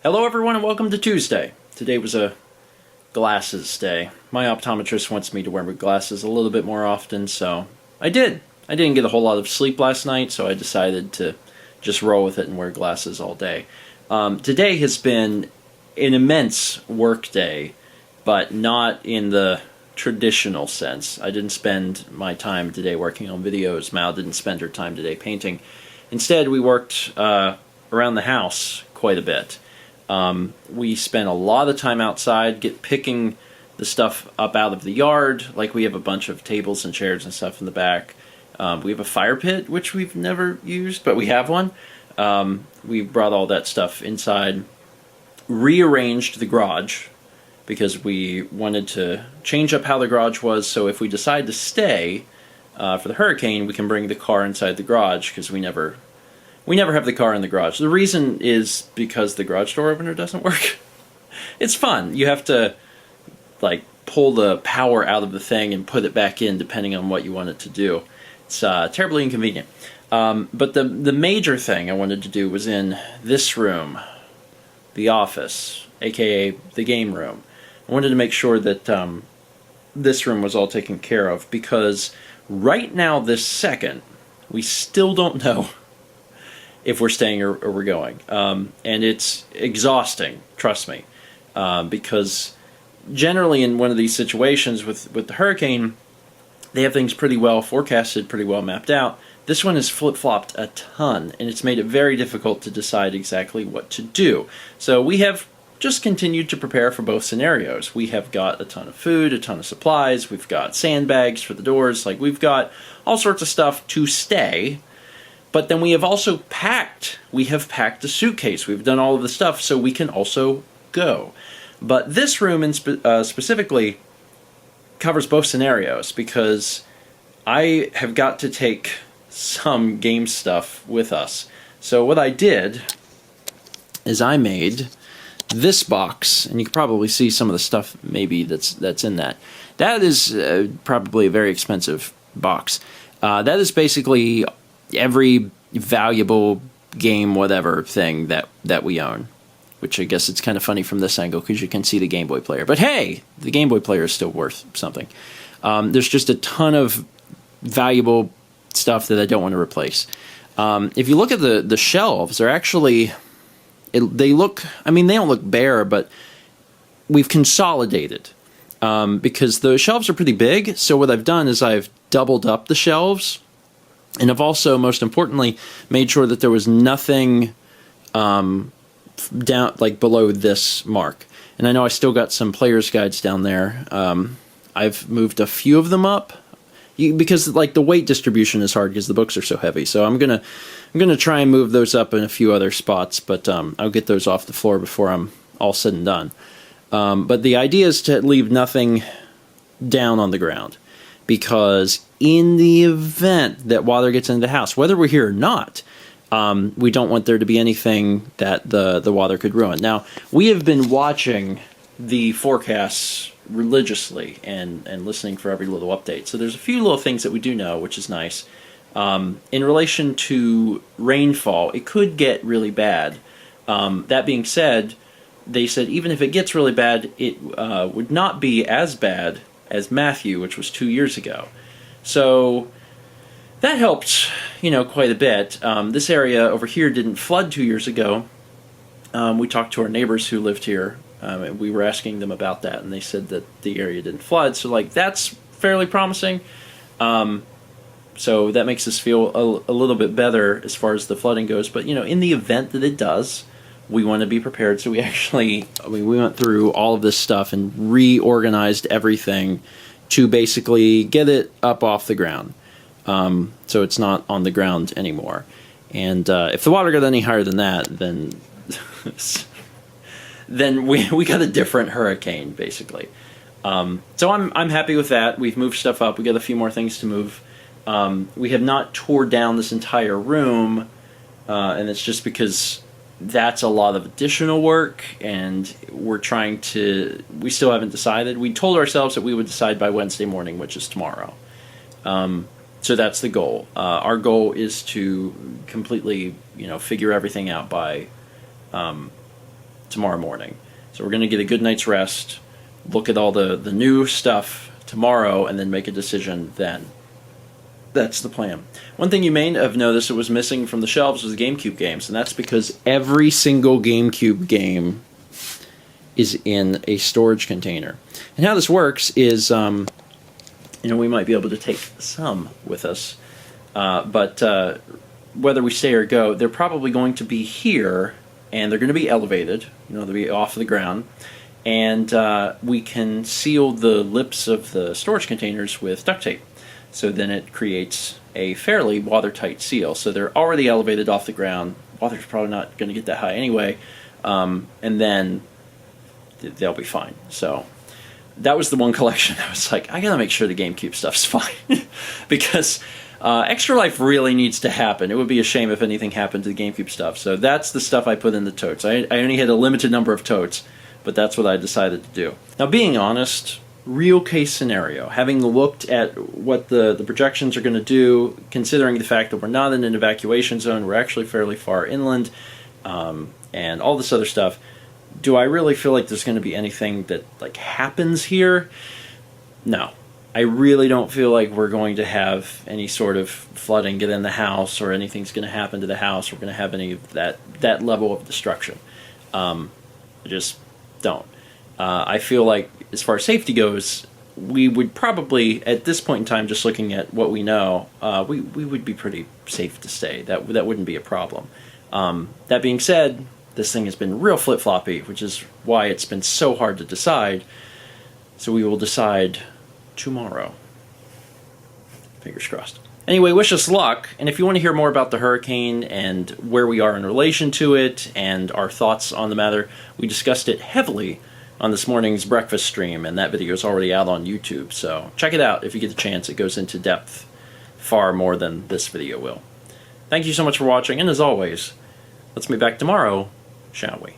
Hello everyone and welcome to Tuesday. Today was a glasses day. My optometrist wants me to wear my glasses a little bit more often, so I did. I didn't get a whole lot of sleep last night, so I decided to just roll with it and wear glasses all day. Today has been an immense work day, but not in the traditional sense. I didn't spend my time today working on videos. Mal didn't spend her time today painting. Instead, we worked around the house quite a bit. We spent a lot of time outside picking the stuff up out of the yard. Like, we have a bunch of tables and chairs and stuff in the back. We have a fire pit, which we've never used, but we have one. We brought all that stuff inside, rearranged the garage, because we wanted to change up how the garage was, so if we decide to stay for the hurricane, we can bring the car inside the garage, because we never have the car in the garage. The reason is because the garage door opener doesn't work. It's fun. You have to, like, pull the power out of the thing and put it back in depending on what you want it to do. It's terribly inconvenient. But the major thing I wanted to do was in this room, the office, aka the game room. I wanted to make sure that this room was all taken care of, because right now, this second, we still don't know if we're staying or we're going. And it's exhausting, trust me, because generally in one of these situations with the hurricane, they have things pretty well forecasted, pretty well mapped out. This one has flip-flopped a ton, and it's made it very difficult to decide exactly what to do. So we have just continued to prepare for both scenarios. We have got a ton of food, a ton of supplies, we've got sandbags for the doors, like, we've got all sorts of stuff to stay. But then we have also packed. We have packed a suitcase. We've done all of the stuff so we can also go. But this room specifically covers both scenarios, because I have got to take some game stuff with us. So what I did is I made this box, and you can probably see some of the stuff maybe that's in that. That is probably a very expensive box. That is basically every valuable game whatever thing that we own, which I guess it's kind of funny from this angle because you can see the Game Boy player, but hey, the Game Boy player is still worth something. There's just a ton of valuable stuff that I don't want to replace. If you look at the shelves, they're actually they don't look bare, but we've consolidated because the shelves are pretty big. So what I've done is I've doubled up the shelves. And I've also, most importantly, made sure that there was nothing down, like, below this mark. And I know I still got some player's guides down there. I've moved a few of them up because, like, the weight distribution is hard because the books are so heavy. So I'm gonna try and move those up in a few other spots, but I'll get those off the floor before I'm all said and done. But the idea is to leave nothing down on the ground, because in the event that water gets into the house, whether we're here or not, we don't want there to be anything that the water could ruin. Now, we have been watching the forecasts religiously and listening for every little update. So there's a few little things that we do know, which is nice. In relation to rainfall, it could get really bad. That being said, they said even if it gets really bad, it would not be as bad as Matthew, which was 2 years ago. So that helped, quite a bit. This area over here didn't flood 2 years ago. We talked to our neighbors who lived here, and we were asking them about that, and they said that the area didn't flood. So, like, that's fairly promising. So that makes us feel a little bit better as far as the flooding goes. But, in the event that it does, we want to be prepared. So we went through all of this stuff and reorganized everything to basically get it up off the ground. So it's not on the ground anymore. And if the water got any higher than that, then we got a different hurricane, basically. So I'm happy with that. We've moved stuff up. We got a few more things to move. We have not tore down this entire room, and it's just because that's a lot of additional work, and we still haven't decided. We told ourselves that we would decide by Wednesday morning, which is tomorrow. So that's the goal. Our goal is to completely, figure everything out by tomorrow morning. So we're going to get a good night's rest, look at all the new stuff tomorrow, and then make a decision then. That's the plan. One thing you may have noticed that was missing from the shelves was the GameCube games, and that's because every single GameCube game is in a storage container. And how this works is, we might be able to take some with us, but whether we stay or go, they're probably going to be here, and they're going to be elevated. They'll be off the ground, and we can seal the lips of the storage containers with duct tape. So then it creates a fairly watertight seal. So they're already elevated off the ground. Water's probably not going to get that high anyway, and then they'll be fine. So that was the one collection I was like, I gotta make sure the GameCube stuff's fine. Because Extra Life really needs to happen. It would be a shame if anything happened to the GameCube stuff. So that's the stuff I put in the totes. I only had a limited number of totes, but that's what I decided to do. Now, being honest, real case scenario, having looked at what the projections are going to do, considering the fact that we're not in an evacuation zone, we're actually fairly far inland, and all this other stuff, do I really feel like there's going to be anything that happens here? No. I really don't feel like we're going to have any sort of flooding get in the house, or anything's going to happen to the house. We're going to have any of that level of destruction. I just don't. I feel like, as far as safety goes, we would probably, at this point in time, just looking at what we know, we would be pretty safe to stay. That wouldn't be a problem. That being said, this thing has been real flip-floppy, which is why it's been so hard to decide. So we will decide tomorrow. Fingers crossed. Anyway, wish us luck, and if you want to hear more about the hurricane and where we are in relation to it and our thoughts on the matter, we discussed it heavily on this morning's breakfast stream, and that video is already out on YouTube, so check it out if you get the chance. It goes into depth far more than this video will. Thank you so much for watching, and as always, let's meet back tomorrow, shall we?